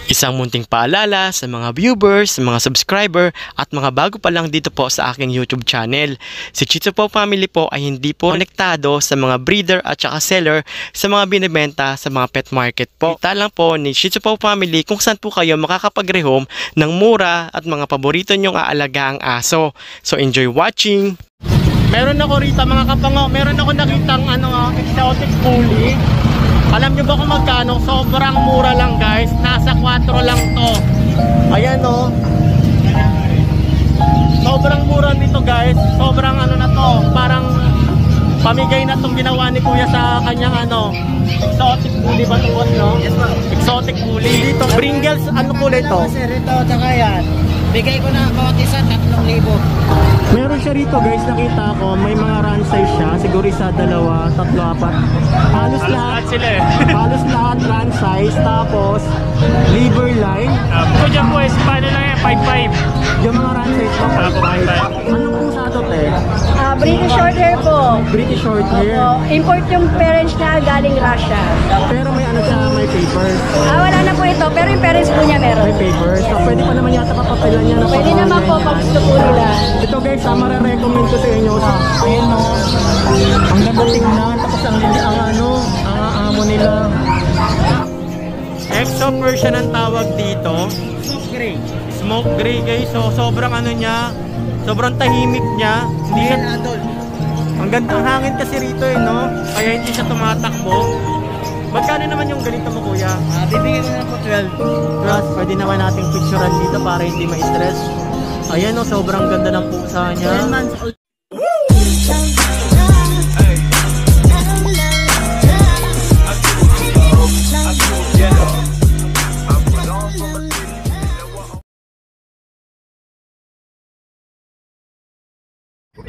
Isang munting paalala sa mga viewers, mga subscriber at mga bago pa lang dito po sa aking YouTube channel. Si Chitsu Po Family po ay hindi po konektado sa mga breeder at saka seller sa mga binibenta sa mga pet market po. Kita lang po ni Chitsu Po Family kung saan po kayo makakapag-rehome ng mura at mga paborito nyong aalagang aso. So enjoy watching! Meron ako rito mga kapango, meron ako nakitang exotic bully. Alam nyo ba kung magkano? Sobrang mura lang guys. Nasa 4 lang to. Ayan o. Sobrang mura nito guys. Sobrang na to. Parang pamigay na itong ginawa ni kuya sa kanyang exotic bully ba ito boss no? Yes ma'am. Exotic bully. Dito Pringles, ano kulay to? Rito, tsaka yan. Bigay ko na bawat isa 3,000. Meron siya rito guys, nakita ko. May mga run size siya. Siguro isa, dalawa, tatlo, apat. Halos lahat sila eh. Halos lahat run size. Tapos liver line. So dyan po is paano lang yan? 5'5". Yung mga run size mo, 5'5". Anong pusa to te? British Shorthair po. British Shorthair. Import yung parents niya galing Russia. Pero may siya, may papers. Wala na po ito, pero yung parents po niya meron. May papers. So pwede pa naman yata papapilan niya. Pwede naman po pag gusto po nila. Ito guys, marirecommend ko sa inyo. Ayan o. Ang ganda tingnan. Tapos ang amo nila. Exo Persian ang tawag dito. Smoke gray. Smoke gray guys. So sobrang niya. Sobrang tahimik niya. Hindi siya adult. Ang ganda ang hangin kasi rito no. Kaya hindi siya tumatakbo. Magkano naman yung ganito mo kuya? Bibigyan ko na po 12. Plus, pwede naman nating picturean dito para hindi ma-stress. Ayan o, sobrang ganda ng pusa niya. 10 months old.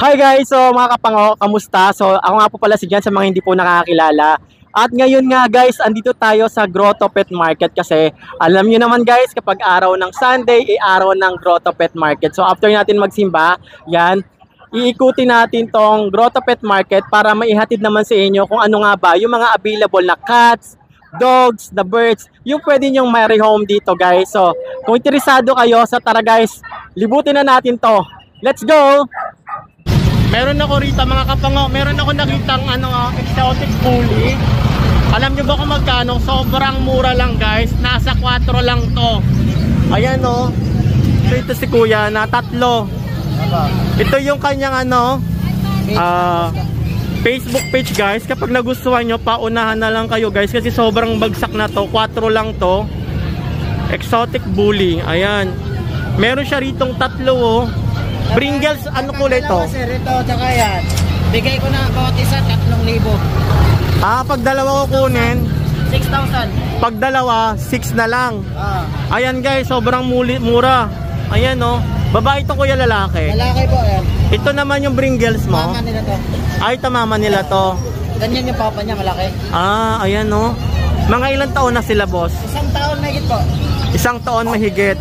Hi guys! So mga kapango, kamusta? So ako nga po pala si Jan sa mga hindi po nakakilala. At ngayon nga guys, andito tayo sa Grotto Pet Market kasi alam niyo naman guys, kapag araw ng Sunday, araw ng Grotto Pet Market. So after natin magsimba, yan, iikutin natin tong Grotto Pet Market para maihatid naman sa inyo kung ano nga ba yung mga available na cats, dogs, the birds, yung pwede nyong ma-rehome dito guys. So kung interesado kayo, sa tara guys, libutin na natin to. Let's go! Meron ako rito mga kapango, meron ako nakitang exotic bully. Alam nyo ba kung magkano? Sobrang mura lang guys. Nasa 4 lang to. Ayan o. Ito si kuya na 3. Ito yung kanyang Facebook page guys. Kapag nagustuhan nyo, paunahan na lang kayo guys. Kasi sobrang bagsak na to. 4 lang to. Exotic bully. Ayan. Meron siya ritong 3 oh. Pringles, ano kulay to? Rito, tsaka yan. Bigay ko na bawat isa 3,000. Pag dalawa ko kunin 6,000. pag dalawa 6 na lang. Ayan guys, sobrang mura. Ayan oh. Babae to kuya, lalaki? Lalaki po yan. Ito naman yung Pringles mo. Mama nila to. Ay, mama nila to. Ganyan yung papa niya, malaki. Ayan oh. Mga ilang taon na sila boss? 1 taon mahigit po. 1 taon mahigit.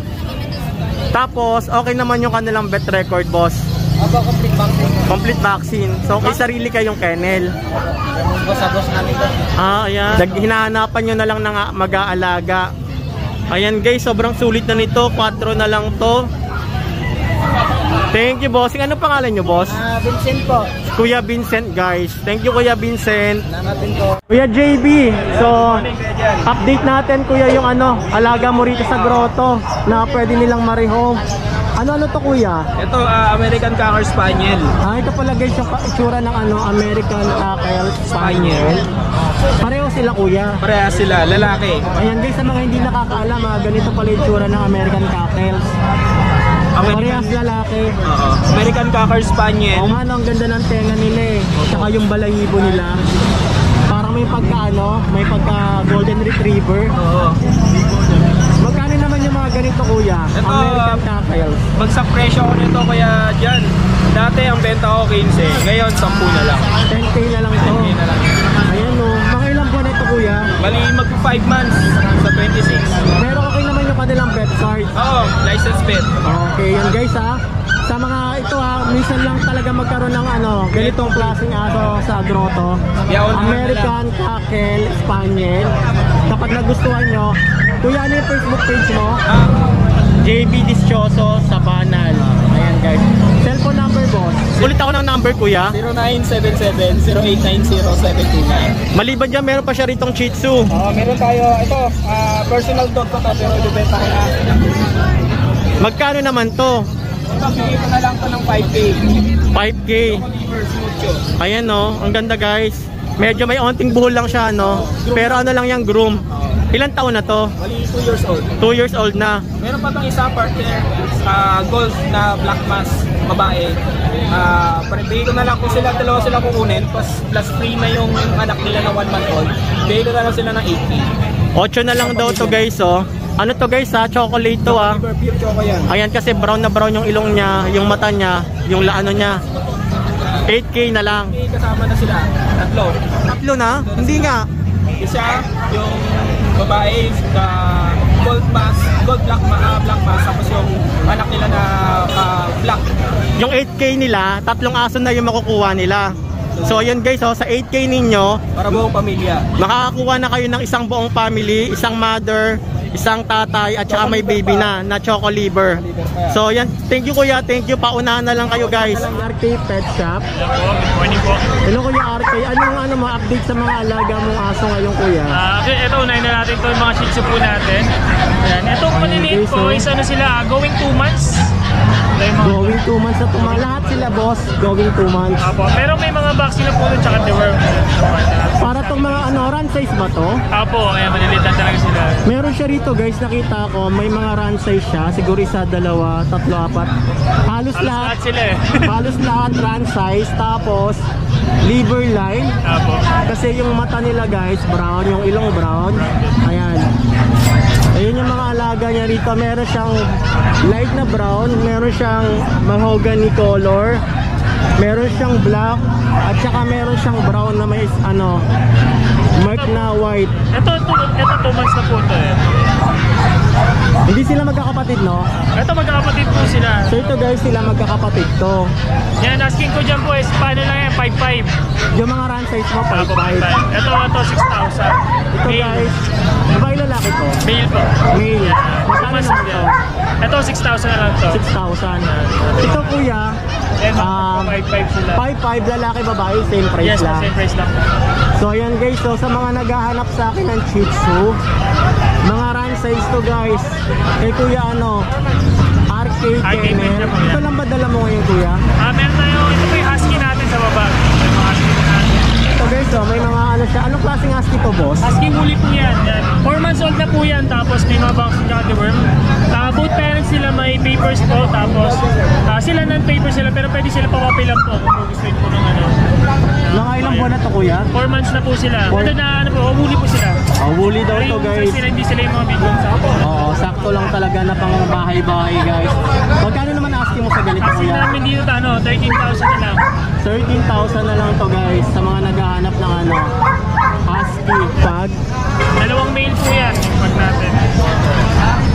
Tapos okay naman yung kanilang vet record boss. Opo, complete vaccine. Complete vaccine. So may sarili kayong kennel. Yung boss namin to. Ayan. Hinahanapan nyo na lang ng mag-aalaga. Ayan guys, sobrang sulit na nito. 4 na lang to. Thank you bossing. Ano pangalan nyo boss? Vincent po. Kuya Vincent guys. Thank you Kuya Vincent. Salamat din po. Kuya JB. So update natin kuya yung alaga mo rito sa grotto na pwede nilang ma-rehome. Ano to kuya? Ito, American Cocker Spaniel. Ito pala guys yung itsura ng American Cocker Spaniel. Pareho sila kuya. Parehas sila, lalaki. Ayan guys, sa mga hindi nakakaalam, ganito pala yung itsura ng American Cockers. Parehas lalaki. American Cocker Spaniel. Oo nga, ang ganda ng tenga nila eh. Tsaka yung balahibo nila. Parang may pagka golden retriever. Magkano naman yung mga ganito kuya? Ito, American Cockers. Bagsak presyo ko nito kaya dyan. Dati ang benta ko 15, ngayon 10 na lang. 10K na lang to. 10K na lang. Ayan o, mga ilang buwan ito kuya? Bali mag 5 months sa 26. Pero okay naman yung kanilang pet card. Oo, license pet. Okay, yan guys ha. Sa mga ito minsan lang talaga magkaroon ng ganitong klaseng aso sa grotto. American Cocker Spaniel. Kapag nagustuhan nyo, kuya, ano yung Facebook page mo? JB Dischoso sa Banal. Ayan guys. Cellphone number, boss. Ulit ako ng number, kuya. 0977-0890-729. Maliban dyan, meron pa siya ritong Shih Tzu. Meron tayo, ito, personal dog ko to, pero ibenta ko na. Magkano naman to? Ito, bigay ko na lang to ng 5K. 5K. Ayan ang ganda guys. Medyo may onting buhol lang siya pero ano lang yung groom. Ilan taon na to? Bali, 2 years old. 2 years old na. Meron pa tong isa partner, gold na black mass, babae. Bigay ko na lang kung dalawa sila kukunin, plus free na yung anak nila na 1 month old. Bigay ko na lang sila ng 8K. 8 na lang daw to guys Ano to guys chocolate to Pure choco yan. Ayan kasi brown na brown yung ilong niya, yung mata niya, yung ano niya. 8K na lang. Okay, kasama na sila. Tatlo na? Hindi nga. Isa, yung babae, gold black mass, tapos yung anak nila na black. Yung 8K nila, 3 aso na yung makukuha nila. So ayun guys sa 8K ninyo, Para buong pamilya. makakakuha na kayo ng isang buong family, isang mother, isang tatay at saka may baby na choco liver. So yan, thank you kuya, thank you. Paunahan na lang kayo guys. RK Pet Shop. Good morning po. Hello kuya RK, anong mo update sa mga alaga mong aso ngayon kuya? Ito, unahin na natin ito yung mga Shih Tzu po natin. Ayan. Itong maliliit po is sila, going 2 months. Going 2 months na tuma. Lahat sila boss, going 2 months. Apo, pero may mga vaccine na po doon tsaka deworm. Para tong mga run size ba to? Apo, kaya maliliit lang talaga sila. Meron siya rito guys, nakita ko, may mga run size siya, siguro isa, dalawa, tatlo, apat. Halos lahat sila halos lahat run size, tapos liver line. Apo. Kasi yung mata nila guys, brown, yung ilong brown. Ayan. Ayun yung mga alaga niya rito. Meron siyang light na brown, meron siyang mahogany color, meron siyang black, at saka meron siyang brown na may mark na white. Ito 2 months na po ito Hindi sila magkakapatid, no? Ito magkakapatid po sila. So ito guys, sila magkakapatid to. Yan, asking ko dyan po is paano lang yan, 5'5". Yung mga run size mo, Apo, 5'5". 5'5". Ito 6,000. Ito guys, babae lalaki to. Male po. Male. Magkano naman to? Ito 6,000 na lang to. 6,000. Ito kuya, Yan, 5'5 sila. 5'5", lalaki babae, same price Yes, lang. same price lang. So ayan guys, so sa mga naghahanap sa akin ng Shih Tzu, mga run size to guys, kay kuya RK Kennel. Ito lang ba dala mo ngayon kuya? Meron tayo, ito po yung husky natin sa baba. Yung mga husky natin. Ito guys, may mga siya. Anong klaseng husky to boss? Husky huli po yan. 4 months old na po yan, tapos may mga vaccine tsaka deworm. Both parents sila may papers po, tapos sila non-papers sila, pero pwede sila papapilang po kung gusto po ng Mga ilang buwan na to kuya? 4 months na po sila. Ito na huli po sila. Huli daw to Pero yung guys. sila, hindi sila yung mga big ones. Oo, sakto lang talaga na pang bahay-bahay guys. Magkano naman asking mo sa ganito Husky kuya? namin dito 13,000 na lang. 13,000 na lang to guys sa mga naghahanap ng husky pag. Dalawang male po yan, yung pag natin.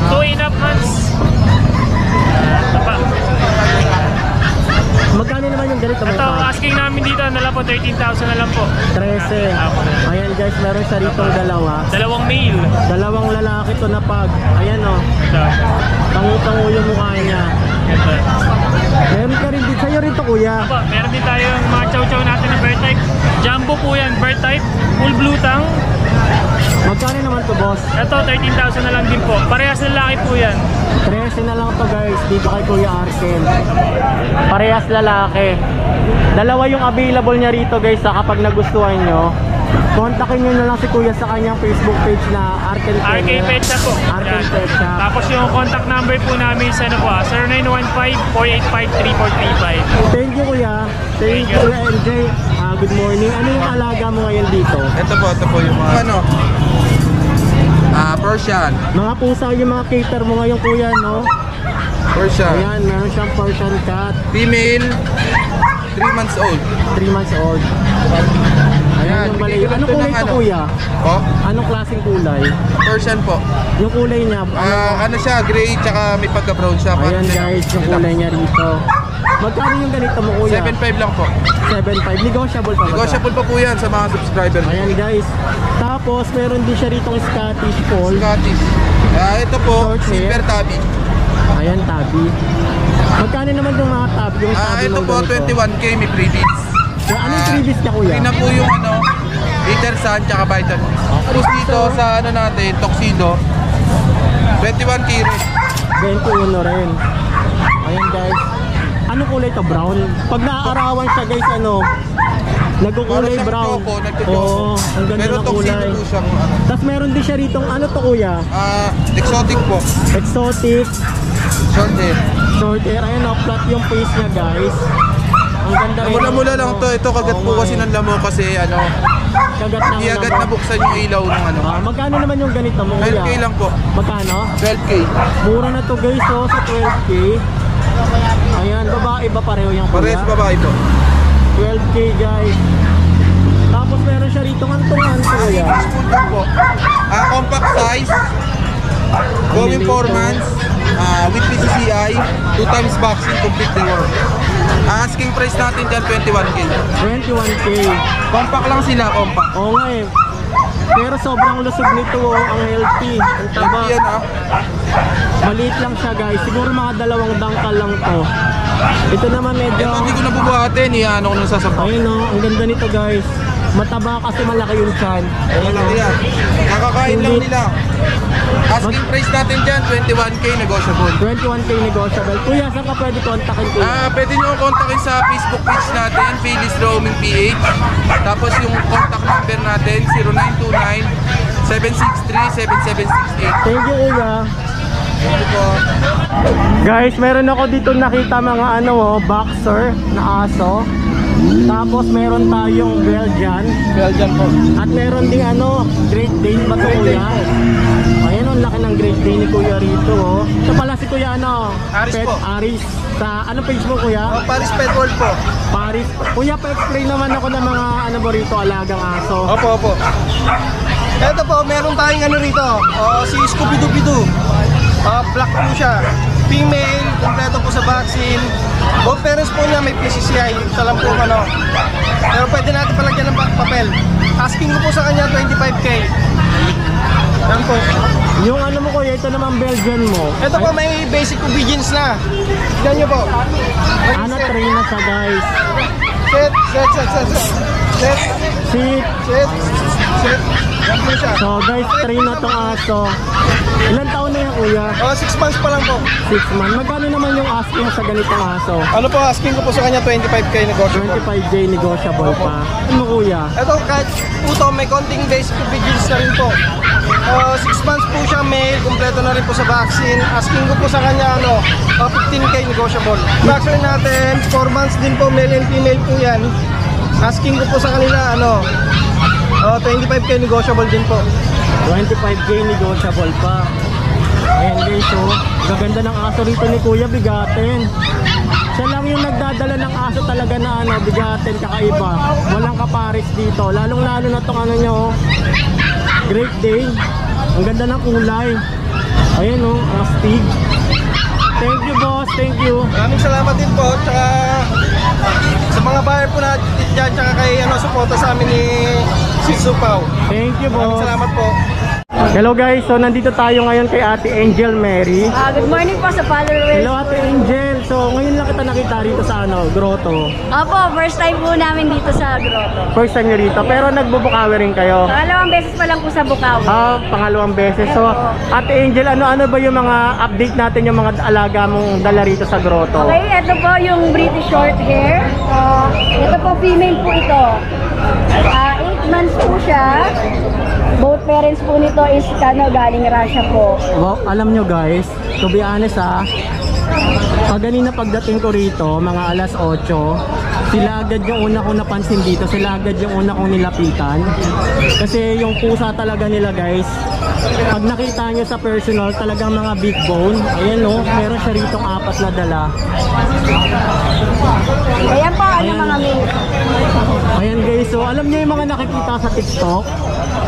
2.5 months. Ito pa. Magkano naman yung ganito? Ito, asking namin dito, na lang po, 13,000 na lang po. 13. Ayan guys, meron siya ritong dalawa. Dalawang male. Dalawang lalaki to na pag. Ayan Ito. tangu-tangu yung mukha niya. Ito. Meron ka rin dito. Sa'yo rito kuya. Apo, meron din tayo yung mga chow-chow natin na bird type. Jumbo po yan, bird type. Full blue tongue. Magkano naman to boss? Ito, 13,000 na lang din po. Parehas lalaki po yan. 13 na lang to guys dito kay Kuya Arken. Parehas lalaki. Dalawa yung available niya rito guys kapag nagustuhan nyo. Kontakin nyo na lang si Kuya sa kanyang Facebook page na Arken RK Pet Shop po. Arken Yan. Pet Shop. Tapos yung contact number po namin sa 0915-485-3435. Thank you Kuya. Thank you Kuya NJ. Good morning. Ano yung alaga mo ngayon dito? Ito po yung mga Persian. Mga pusa yung mga cater mo ngayon Kuya, no? Persian. Ayan, meron siyang Persian cat. Female, 3 months old. 3 months old. Ayan, Yung bigay ko lang anong ito kulay ng to Kuya? Po? Anong klaseng kulay? Persian po. Yung kulay niya, Ano siya, gray tsaka may pagka-brown siya. ayan guys, yung kulay niya rito. Magkano yung ganito mo kuya? 7.5 lang po. 7.5. Negotiable pa ba? Negotiable pa po yan sa mga subscriber. Ayan guys. Tapos meron din siya ritong Scottish Fold. Scottish. Ito po, Short hair. silver tabby. Ayan, tabi. Magkano naman yung mga tab? Yung tabi Ito mo po, ganito? 21k, may freebies. So, anong freebies niya kuya? Free na po yung Peter San, tsaka vitamin. Tapos dito sa natin, Tuxedo, 21k rin. 21 rin. Ayan guys. Anong kulay to? Brown? Pag naaarawan siya guys, nagkukulay Parang brown. choco, nagcho-choco. Oo, ang ganda Pero ng Tuxedo kulay. po siyang Tapos meron din siya ritong ano to kuya? exotic po. Exotic, Short hair. short hair. Ayan flat yung face niya guys. Ang ganda rin. Mula-mula lang to. Ito kagat po kasi ng lamo kasi Kagat ng iagad na buksan yung ilaw ng magkano naman yung ganito mo kuya? 12k lang po. Magkano? 12k. Mura na to guys sa 12k. Ayan, babae ba pareho yung kuya? Parehas babae to. 12k guys. Tapos meron siya rito antungan kuya. Spoon lang po. Compact size. Going 4 months. With PCCI. 2 times vaccine. Complete the work. Asking price natin dyan 21k. 21k. Compact lang sila. Compact. Oo nga eh. Pero sobrang lusog nito ang healthy. Ang taba. Yan Maliit lang siya guys. Siguro mga 2 dangkal lang to. Ito naman medyo... Ito hindi ko nabubuhatin. Ano ko nung sasapaw. Ayun ang ganda nito guys. Mataba kasi malaki yung chan. Ayun Ano yan? Nakakain lang nila. Asking price natin dyan 21k negotiable. 21k negotiable. Kuya, saan ka pwede kontakin kuya? Pwede nyo kontakin sa Facebook page natin, Phyllis Roaming PH. Tapos yung contact number natin, 0929-763-7768. Thank you kuya. Thank you po. Guys, meron ako dito nakita mga boxer na aso. Tapos meron tayong Belgian. Belgian po. At meron ding Great Dane ba ito kuya? Ayan ang laki ng Great Dane ni kuya rito Ito pala si kuya Aris Pet po. Aris. Sa anong page mo kuya? Paris Pet World po. Paris. Kuya, pa-explain naman ako ng mga rito, alagang aso. Opo. Ito po, meron tayong rito. Si Scooby-Doo. Black po siya. Female, kompleto po sa vaccine. Both parents po niya may PCCI. Ito lang po Pero pwede natin palagyan ng papel. Asking ko po sa kanya 25k. Yan po. Yung mo kuya, ito naman Belgian mo. Ito po may basic obedience na. Yan nyo po. Train na siya guys. Set. Yan po siya. So guys, train na tong aso. Ilan taon na yan kuya? 6 months pa lang po. 6 months. Magkano naman yung asking sa ganitong aso? Ano po, asking ko po sa kanya 25k negotiable. 25J negotiable pa. Ano kuya? Ito kahit puto may konting basic obedience na rin po. 6 months po siya, male, kompleto na rin po sa vaccine. Asking ko po sa kanya 15k negotiable. Vaccine natin, 4 months din po, male and female po yan. Asking ko po sa kanila 25k negotiable din po. 25K negotiable pa. Ayan guys, gaganda ng aso rito ni kuya, bigatin. Siya lang yung nagdadala ng aso talaga na bigatin, kakaiba. Walang kapares dito. Lalong lalo na tong Great Dane. Ang ganda ng kulay. Ayan astig. Thank you boss, thank you. Maraming salamat din po. Tsaka sa mga buyer po natin dyan, tsaka kay suporta sa amin ni Shih Pao. Thank you boss. Maraming salamat po. Hello guys, so nandito tayo ngayon kay Ate Angel Mary. Good morning po sa followers. Hello Ate Angel, so ngayon lang kita nakita rito sa grotto. Opo, first time po namin dito sa grotto. First time nyo rito, pero nagbubukawi rin kayo. Pangalawang beses pa lang po sa Bukawi. Pangalawang beses. So Ate Angel, ano ba yung mga update natin yung mga alaga mong dala rito sa grotto? Okay, ito po yung British short hair. Ito po, female po ito. 8 months po siya. Both parents po nito is galing Russia po. Wow, alam nyo guys, to be honest kanina pagdating ko rito, mga alas 8, sila agad yung una kong napansin dito, sila agad yung una kong nilapitan. Kasi yung pusa talaga nila guys, pag nakita nyo sa personal, talagang mga big bone. Ayan meron siya rito 4 na dala. Ayan po, ano mga male. Ayan guys, so alam nyo yung mga nakikita sa TikTok,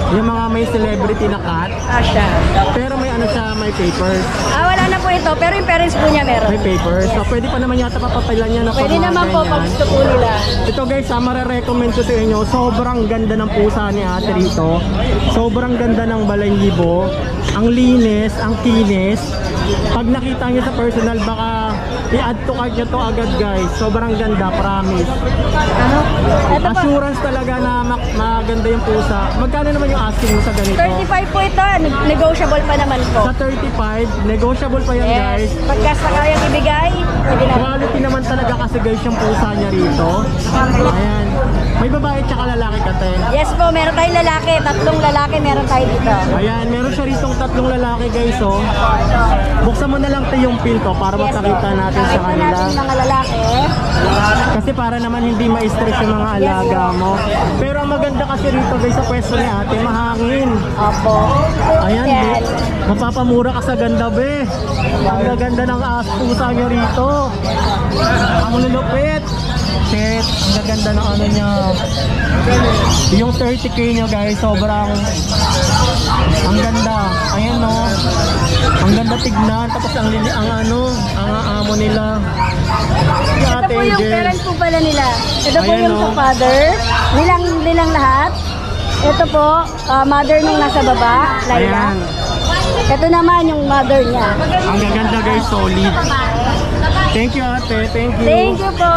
Yung mga may celebrity na cat. Siya. Pero may ano siya, may papers. Wala na po ito, pero yung parents po niya meron. May papers. So pwede pa naman yata papapilan niya na pag Pwede mga naman po ganyan. pag gusto po nila. Ito guys, marirecommend ko sa inyo. Sobrang ganda ng pusa ni ate rito. Sobrang ganda ng balahibo. Ang linis, ang kinis. Pag nakita nyo sa personal, baka i-add to cart nyo to agad guys. Sobrang ganda, promise. Ito po, Assurance talaga na maganda yung pusa. Magkano naman yung asking mo sa ganito? 35 po ito. Negotiable pa naman po. Sa 35, negotiable pa yan guys. Yes. Pagka sa kayang ibigay, pwede na. Quality naman talaga kasi guys yung pusa niya rito. Ayan. May babae tsaka lalaki kate. Yes po, meron tayong lalaki. 3 lalaki meron tayo dito. Ayan, meron siya ritong 3 lalaki guys oh. Buksan mo na lang tayo yung pinto para Yes po. makakita natin sa Nakita kanila. natin yung mga lalaki. Kasi para naman hindi ma-stress yung mga alaga mo. Pero ang maganda kasi rito guys sa pwesto ni ate, mahangin. Opo. Ayan, Yan. mapapamura ka sa ganda be. Ang gaganda ng pusa nyo rito. Ang lulupit. Shit, ang gaganda ng ano niya. Yung 30k nyo guys, sobrang ang ganda. Ayan no. Ang ganda tignan. Tapos ang amo nila. Si Ito Ate po yung Angel. parents po pala nila. Ito po Ayan, yung oh. sa father. Nilang lahat. Ito po, mother nung nasa baba, Laila. Ayan. Ito naman yung mother niya. Ang gaganda guys, solid. Thank you ate, thank you. Thank you po.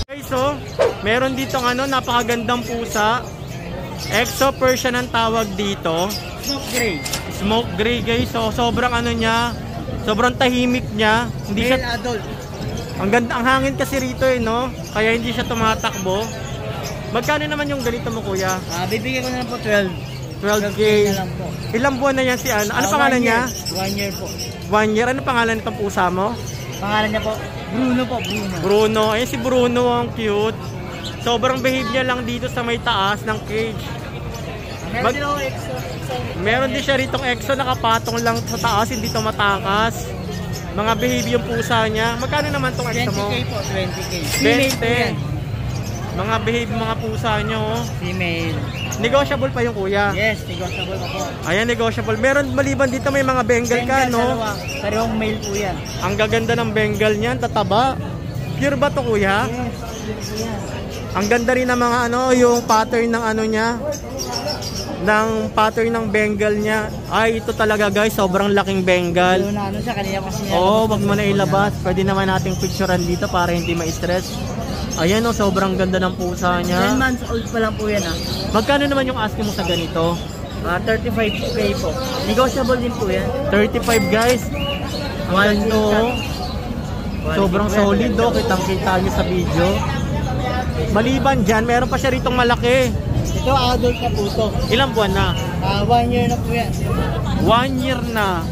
Guys, so, meron dito napakagandang pusa. Exo Persian ang tawag dito. Smoke gray. Smoke gray guys. So, sobrang niya. Sobrang tahimik niya. Hindi siya, Male adult. ang ganda, ang hangin kasi rito no. Kaya hindi siya tumatakbo. Magkano naman yung ganito mo kuya? Bibigyan ko na lang po 12. 12k. na lang po. Ilang buwan na yan si Ano? Ano pangalan niya? 1 year po. 1 year. Ano pangalan nitong pusa mo? Pangalan niya po, Bruno po, Bruno. Bruno. Ayun si Bruno, ang cute. Sobrang behave niya lang dito sa may taas ng cage. Meron din ako exo. Meron din siya ritong exo, nakapatong lang sa taas, hindi to matakas. Mga behave yung pusa niya. Magkano naman tong exo mo? 20k po, 20k. Female po yan. 20. Mga behave mga pusa nyo. Female. Negotiable pa yung kuya. Yes, negotiable pa po. Ayan, negotiable. Meron maliban dito may mga Bengal ka, no? dalawa. Parehong male po yan. Ang gaganda ng Bengal niyan, tataba. Pure ba to kuya? Yes, po yan. Ang ganda rin ng mga yung pattern ng niya. Ng pattern ng Bengal niya. Ay, ito talaga guys, sobrang laking Bengal. Yung na siya, kanina kasi niya. Oo, wag mo na ilabas. Pwede naman nating picturean dito para hindi ma-stress. Ayan sobrang ganda ng pusa 10 niya. months old pa lang po yan Magkano naman yung asking mo sa ganito? 35k po. Negotiable din po yan. 35 guys. Ang ganda oh. Sobrang solid oh. Kitang-kita nyo sa video. Maliban dyan, meron pa siya ritong malaki. Ito adult na po to. Ilang buwan na? 1 year na po yan. 1 year na.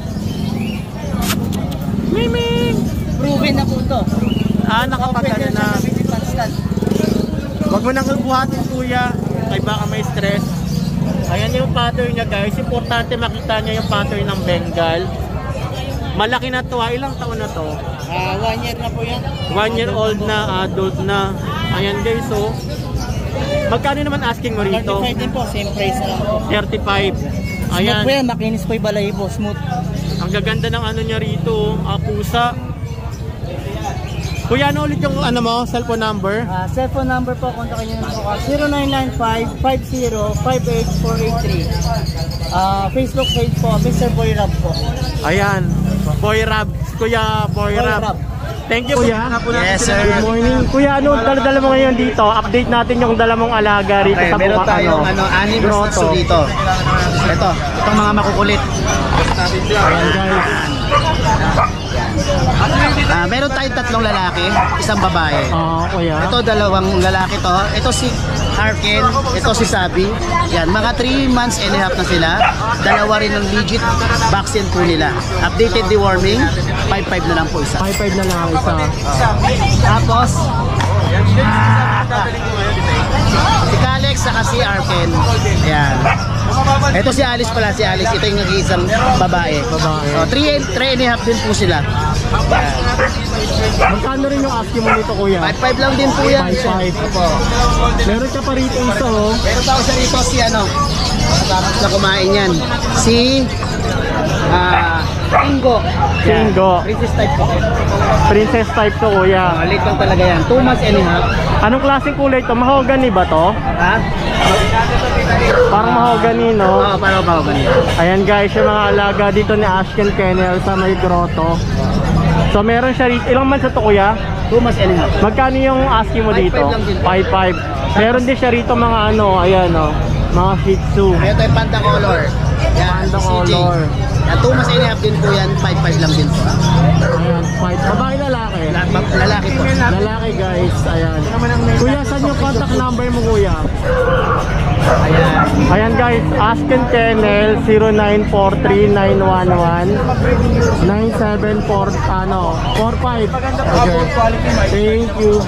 Miming! Proven na po to. Nakapagana na. Huwag mo nang buhatin kuya. Kaya baka may stress. Ayan yung pattern niya guys. Importante makita niya yung pattern ng Bengal. Malaki na to. Ilang taon na to? 1 year na po yan. 1 year old na, adult na. Ayan guys oh. Magkano naman asking mo rito? 35 din po, same price na lang po. 35. Smooth Ayan. po yan, makinis po yung balahibo, smooth. Ang gaganda ng niya rito. Pusa. Kuya, ano ulit yung cellphone number? Cellphone number po, kontakin nyo na po. 0995-50-58483. Facebook page po, Mr. Boy Rab po. Ayan. Boy Rab. Kuya Boy Rab. Thank you kuya. Yes, sir. Good morning. Kuya, ano dala mo ngayon dito? Update natin yung dala mong alaga rito Okay, sa meron tayong animals na grotto. dito. Itong mga makukulit. Ayan guys. Meron tayong 3 lalaki, isang babae. Kuya. Ito 2 lalaki to. Ito si Arken, ito si Sabi. Yan, mga 3 months and a half na sila. 2 rin ng legit vaccine po nila. Updated deworming, 5-5 na lang po isa. 5-5 na lang ang isa. Tapos, si Kalex saka si Arken. Yan. Ito si Alice pala, si Alice. Ito yung nag-iisang babae. Babae. 3 and a half din po sila. Yan. Magkano rin yung asking mo nito kuya? 5-5 lang din po yan. 5-5. Opo. Meron ka pa rito isa oh. Meron pa ako sa rito si na kumain yan. Si Ingo. Ingo. Princess type po. Princess type to kuya. Late lang talaga yan. 2 months and a half. Anong klaseng kulay to? Mahogany ba to? Ha? Parang mahogany, no? Oo, parang ganyan. Ayan guys, yung mga alaga dito ni Ashken Kennel sa may grotto. So meron siya rito. Ilang months na to kuya? 2 months and a half. Magkano yung asking mo dito? 5.5 lang din. 5.5. Meron din siya rito mga ano, ayan o. Mga Shih Tzu. Ito yung Panda Color. Yan, Panda si CJ. Color. Yan, 2 months and a half din po yan. 5.5 lang din po. Ayan, 5. Babae lalaki? Lalaki po. Lalaki guys, ayan. Kuya, saan yung contact number mo kuya? Ayan. Ayan guys, Ashken Kennel 0943911974 45. Thank you.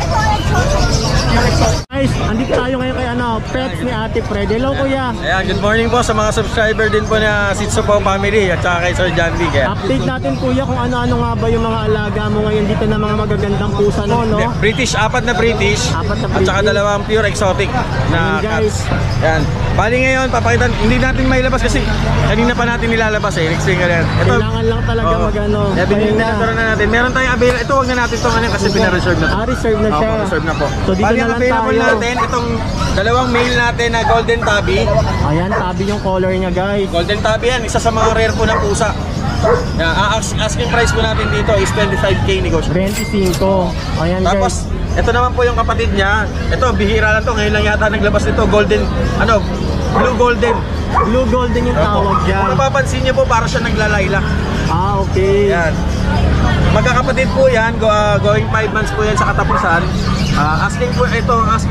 Guys, andito tayo ngayon kay pets ni Ate Fred. Hello kuya. Ayan, good morning po sa mga subscriber din po na Shih Tzu po family at saka kay Sir John B. Update natin kuya kung ano-ano nga ba yung mga alaga mo ngayon dito na mga magagandang pusa no? British, 4 na British. Apat na At saka British. 2 pure exotic na Ayan, guys. cats. Ayan. Bali ngayon, papakita, hindi natin mailabas kasi kanina pa natin nilalabas Next thing ka rin. Kailangan lang talaga magano. Meron na natin. Meron tayong available. Ito wag na natin itong kasi pina-reserve na to. Reserve na siya. Reserve na po. So dito Bali na ang lang available tayo. natin, itong 2 male natin na golden tabby. Ayan, tabi yung color niya guys. Golden tabby yan, isa sa mga rare po na pusa. Asking price po natin dito is 25k negotiable. 25. Ayan Tapos, guys. ito naman po yung kapatid niya. Ito, bihira lang to. Ngayon lang yata naglabas nito. Golden, blue golden. Blue golden yung tawag Kung dyan. mapapansin niyo po, para siya naglalayla. Okay. Yan. Magkakapatid po yan. Going 5 months po yan sa katapusan. Asking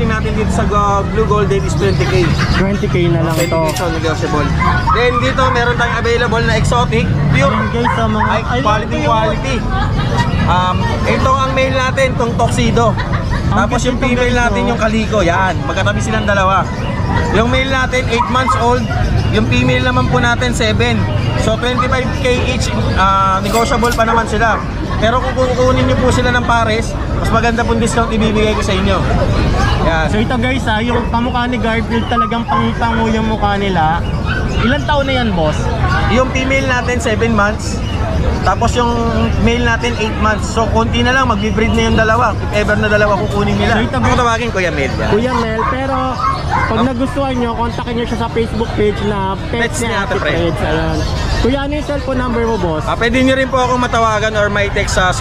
natin dito sa blue golden is 20k. 20k na lang ito. So, negotiable. Then dito, meron tayong available na exotic. Pure. Ayan guys, sa mga... High quality. Ito ang male natin, itong tuxedo. Tapos yung female natin, yung kaliko. Yan, magkatabi silang dalawa. Yung male natin, 8 months old. Yung female naman po natin, 7. So 25k each, negotiable pa naman sila. Pero kung kukunin niyo po sila ng pares, mas maganda pong discount ibibigay ko sa inyo. Yan. So ito guys yung pamukha ni Garfield talagang pangipango yung mukha nila. Ilang taon na yan boss? Yung female natin, 7 months. Tapos yung male natin 8 months. So konti na lang, magbi-breed na yung dalawa. If ever na dalawa kukunin nila. So, Kung tawagin Kuya Mel yan. Kuya Mel, pero pag nagustuhan nyo, kontakin nyo siya sa Facebook page na Pets ni Ate Fred. Ayan. Kuya, ano yung cellphone number mo boss? Pwede nyo rin po akong matawagan or may text sa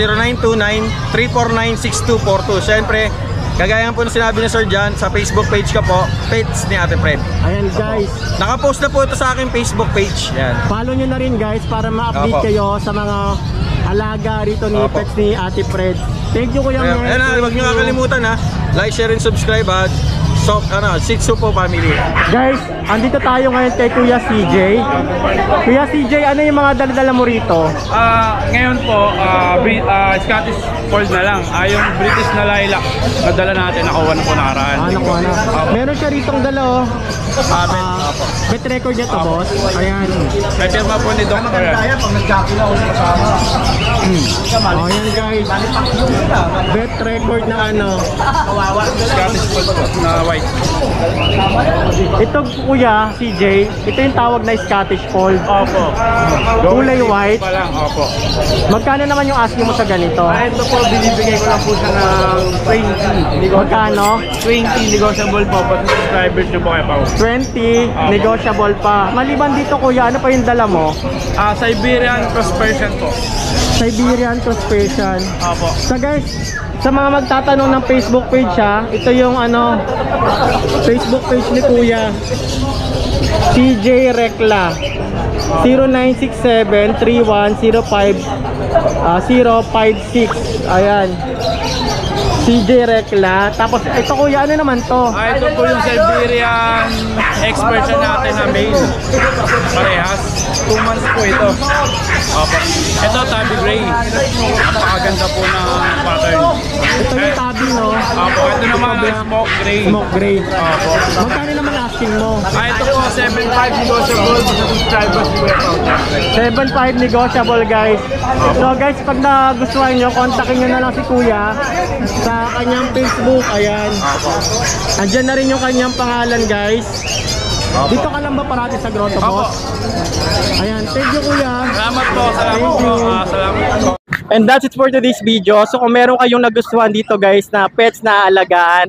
0929-349-6242. Siyempre, kagaya po na sinabi ni Sir John, sa Facebook page ka po, Pets ni Ate Fred. Ayan guys. Nakapost na po ito sa aking Facebook page. Yan. Follow nyo na rin guys para ma-update Opo. kayo sa mga alaga rito ni Opo. Pets ni Ate Fred. Thank you Kuya Mel. Huwag nyo kakalimutan like, share, and subscribe Shih Tzu po family. Guys, andito tayo ngayon kay Kuya CJ. Kuya CJ, ano yung mga dala-dala mo rito? Ngayon po, Scottish Fold na lang. Yung British na lilac, nadala natin, nakuha na po nakaraan. Nakuha na. Meron siya ritong dala bet record niya to boss. Ayan. May firma po ni Dr. Ayan guys. Bet record na Scottish Fold po, na white. Ito kuya, CJ, ito yung tawag na Scottish Fold. Opo. Kulay white. Pa lang, opo. Magkano naman yung asking mo sa ganito? Ito po, binibigay ko lang po siya ng 20. Magkano? 20 negotiable po, pati subscribers nyo po kayo pa. 20, negotiable pa. Maliban dito kuya, ano pa yung dala mo? Siberian Cross Persian po. Siberian Cross Persian. Opo. So guys, sa mga magtatanong ng Facebook page ito yung Facebook page ni Kuya CJ Rekla 0967-3105-056. Ayan, CJ Rekla. Tapos ito kuya, ano naman to? Ito po yung Siberian X-Persian natin na male. Parehas. 2 months po ito. Opo. Ito, Tabby Gray. Napakaganda po ng pattern. Ito yung tabi, no? Opo. Ito naman ang Smoke Gray. Smoke gray. Opo. Magkano naman asking mo? Ito po, 7.5 negotiable sa subscribers po ito. 7.5 negotiable guys. So guys, pag nagustuhan nyo, kontakin nyo na lang si Kuya sa kanyang Facebook. Ayan. Andyan na rin yung kanyang pangalan guys. Dito ka lang ba parati sa grotto, Opo. boss? Ayan, thank you kuya. Salamat po, salamat Thank po. you. Salamat po. And that's it for today's video. So kung meron kayong nagustuhan dito guys na pets na aalagaan,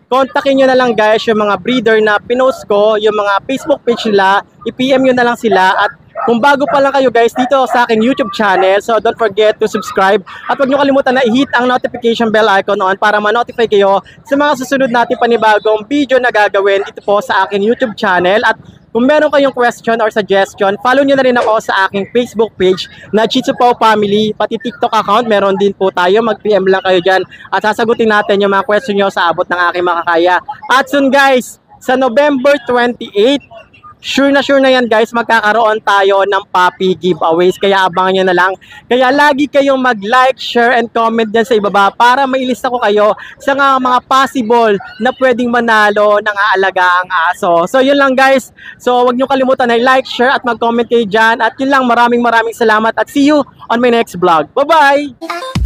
kontakin nyo na lang guys yung mga breeder na pinost ko, yung mga Facebook page nila, i-PM nyo na lang sila. At kung bago pa lang kayo guys dito sa akin YouTube channel, so don't forget to subscribe. At huwag nyo kalimutan na i-hit ang notification bell icon on para ma-notify kayo sa mga susunod natin panibagong video na gagawin dito po sa akin YouTube channel. At kung meron kayong question or suggestion, follow nyo na rin ako sa aking Facebook page na Shih Tzu Paw Family, pati TikTok account, meron din po tayo. Mag-PM lang kayo dyan at sasagutin natin yung mga question nyo sa abot ng aking makakaya. At soon guys, sa November 28, sure na yan guys, magkakaroon tayo ng puppy giveaways. Kaya abangan nyo na lang. Kaya lagi kayong mag-like, share, and comment dyan sa ibaba para mailista ko kayo sa mga possible na pwedeng manalo ng aalagang aso. So yun lang guys. So wag nyo kalimutan na like, share, at mag-comment kayo dyan. At yun lang, maraming salamat at see you on my next vlog. Bye-bye!